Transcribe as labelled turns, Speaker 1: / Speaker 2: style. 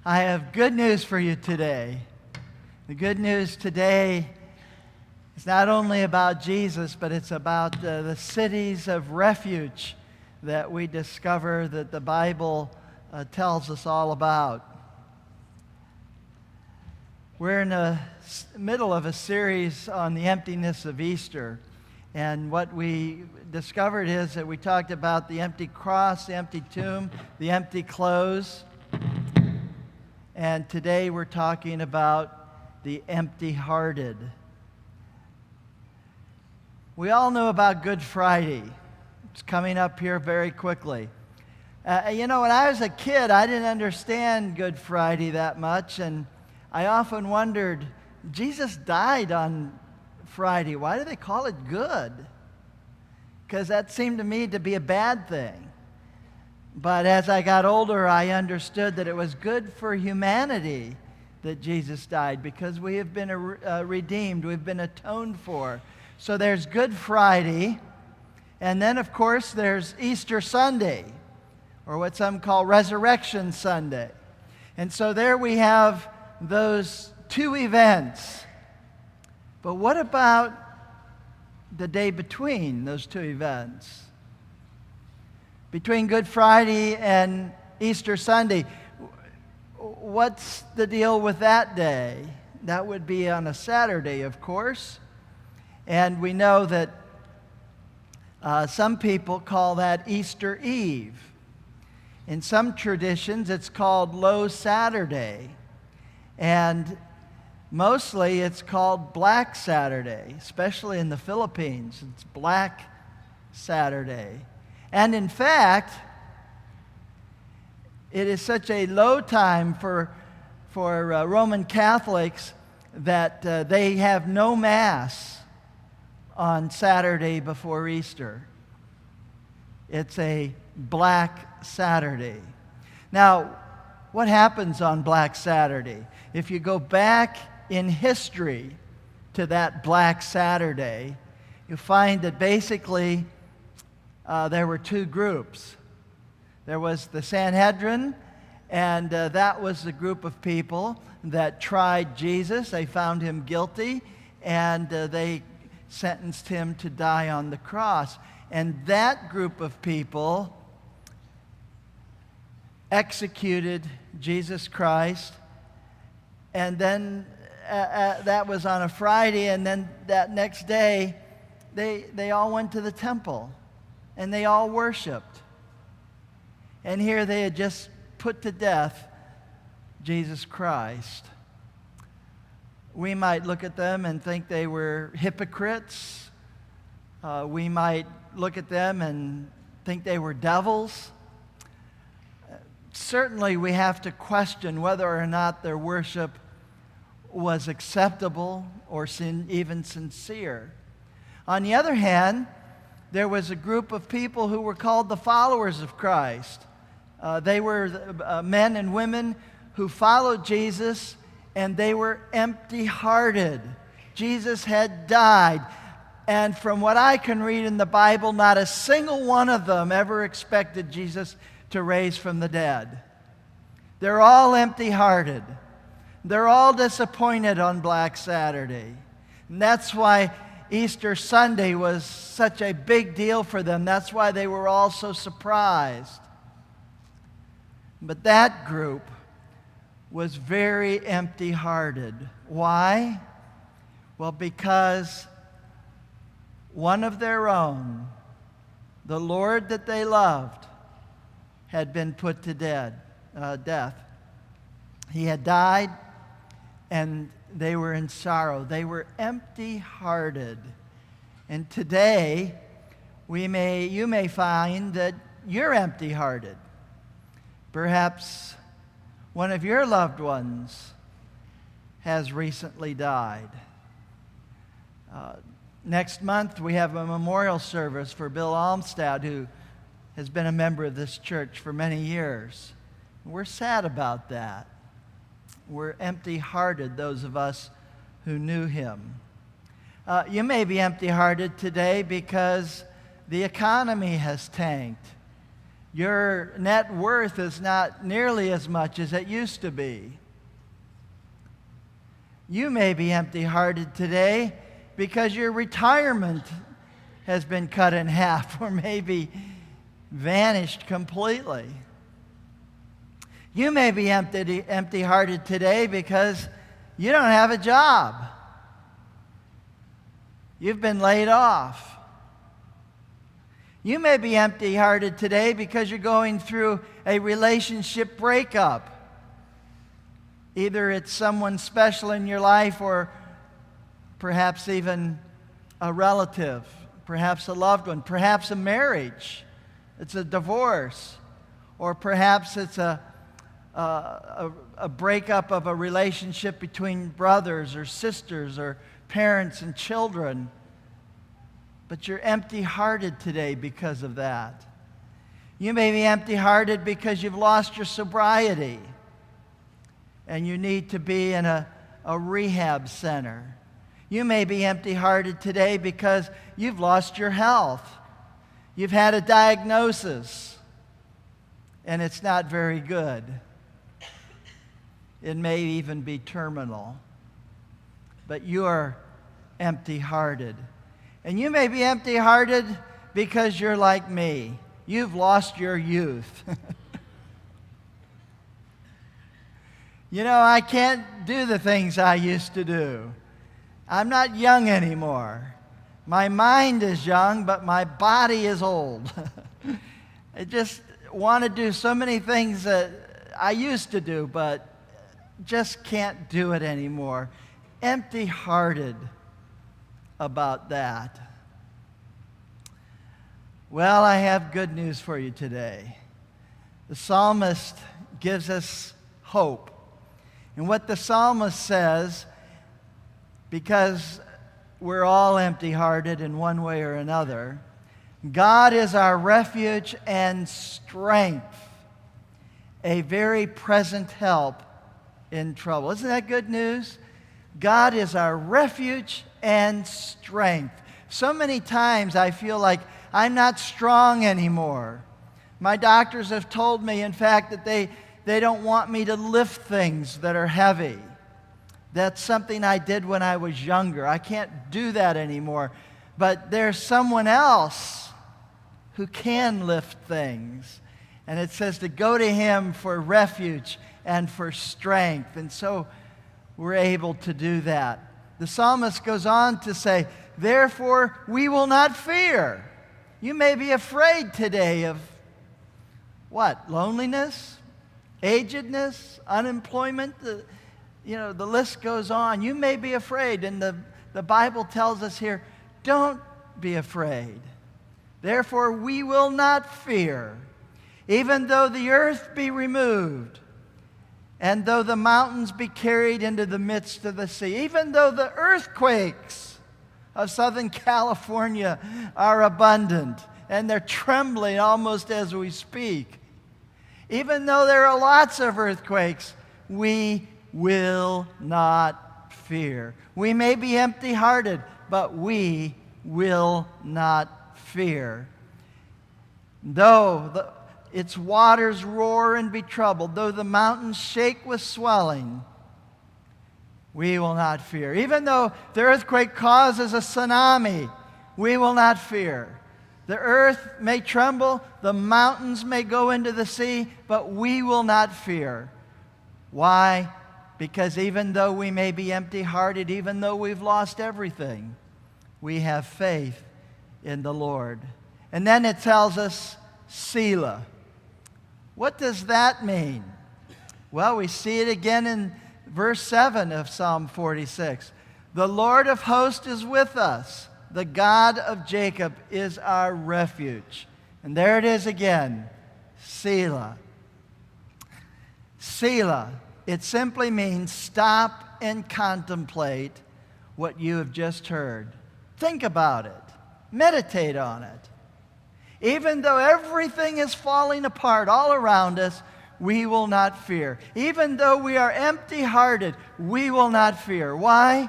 Speaker 1: I have good news for you today. The good news today is not only about Jesus, but it's about the cities of refuge that we discover that the Bible tells us all about. We're in the middle of a series on the emptiness of Easter. And what we discovered is that we talked about the empty cross, the empty tomb, the empty clothes. And today we're talking about the empty-hearted. We all know about Good Friday. It's coming up here very quickly. When I was a kid, I didn't understand Good Friday that much, and I often wondered, Jesus died on Friday. Why do they call it good? Because that seemed to me to be a bad thing. But as I got older, I understood that it was good for humanity that Jesus died because we have been redeemed. We've been atoned for. So there's Good Friday. And then, of course, there's Easter Sunday, or what some call Resurrection Sunday. And so there we have those two events. But what about the day between those two events? Between Good Friday and Easter Sunday, what's the deal with that day? That would be on a Saturday, of course. And we know that some people call that Easter Eve. In some traditions, it's called Low Saturday. And mostly it's called Black Saturday, especially in the Philippines. It's Black Saturday. And in fact, it is such a low time for Roman Catholics that they have no Mass on Saturday before Easter. It's a Black Saturday. Now, what happens on Black Saturday? If you go back in history to that Black Saturday, you find that basically there were two groups. There was the Sanhedrin, and that was the group of people that tried Jesus. They found him guilty, and they sentenced him to die on the cross. And that group of people executed Jesus Christ, and then that was on a Friday, and then that next day, they all went to the temple. And they all worshiped. And here they had just put to death Jesus Christ. We might look at them and think they were hypocrites. We might look at them and think they were devils. Certainly we have to question whether or not their worship was acceptable or even sincere. On the other hand, there was a group of people who were called the followers of Christ. They were men and women who followed Jesus, and they were empty-hearted. Jesus had died, and from what I can read in the Bible, not a single one of them ever expected Jesus to raise from the dead. They're all empty-hearted. They're all disappointed on Black Saturday. And that's why Easter Sunday was such a big deal for them. That's why they were all so surprised. But that group was very empty-hearted. Why? Well, because one of their own, the Lord that they loved, had been put to death. He had died, and they were in sorrow. They were empty-hearted. And today, you may find that you're empty-hearted. Perhaps one of your loved ones has recently died. Next month, we have a memorial service for Bill Almstad, who has been a member of this church for many years. We're sad about that. We're empty-hearted, those of us who knew him. You may be empty-hearted today because the economy has tanked. Your net worth is not nearly as much as it used to be. You may be empty-hearted today because your retirement has been cut in half or maybe vanished completely. You may be empty-hearted today because you don't have a job. You've been laid off. You may be empty-hearted today because you're going through a relationship breakup. Either it's someone special in your life or perhaps even a relative, perhaps a loved one, perhaps a marriage. It's a divorce. Or perhaps it's a breakup of a relationship between brothers or sisters or parents and children. But you're empty-hearted today because of that. You may be empty-hearted because you've lost your sobriety and you need to be in a rehab center. You may be empty-hearted today because you've lost your health. You've had a diagnosis and it's not very good. It may even be terminal. But you are empty-hearted. And you may be empty-hearted because you're like me. You've lost your youth. You know, I can't do the things I used to do. I'm not young anymore. My mind is young, but my body is old. I just want to do so many things that I used to do, but just can't do it anymore. Empty-hearted about that. Well, I have good news for you today. The psalmist gives us hope. And what the psalmist says, because we're all empty-hearted in one way or another, God is our refuge and strength, a very present help in trouble. Isn't that good news? God is our refuge and strength. So many times I feel like I'm not strong anymore. My doctors have told me, in fact, that they don't want me to lift things that are heavy. That's something I did when I was younger. I can't do that anymore. But there's someone else who can lift things. And it says to go to him for refuge and for strength. And so we're able to do that. The psalmist goes on to say, therefore we will not fear. You may be afraid today of what? Loneliness? Agedness? Unemployment? The list goes on. You may be afraid. And the Bible tells us here, don't be afraid. Therefore we will not fear. Even though the earth be removed, and though the mountains be carried into the midst of the sea, even though the earthquakes of Southern California are abundant, and they're trembling almost as we speak, even though there are lots of earthquakes, we will not fear. We may be empty-hearted, but we will not fear. Though its waters roar and be troubled, though the mountains shake with swelling, we will not fear. Even though the earthquake causes a tsunami, we will not fear. The earth may tremble, the mountains may go into the sea, but we will not fear. Why? Because even though we may be empty-hearted, even though we've lost everything, we have faith in the Lord. And then it tells us, Selah. What does that mean? Well, we see it again in verse 7 of Psalm 46. The Lord of hosts is with us. The God of Jacob is our refuge. And there it is again, Selah. Selah. It simply means stop and contemplate what you have just heard. Think about it. Meditate on it. Even though everything is falling apart all around us, we will not fear. Even though we are empty-hearted, we will not fear. Why?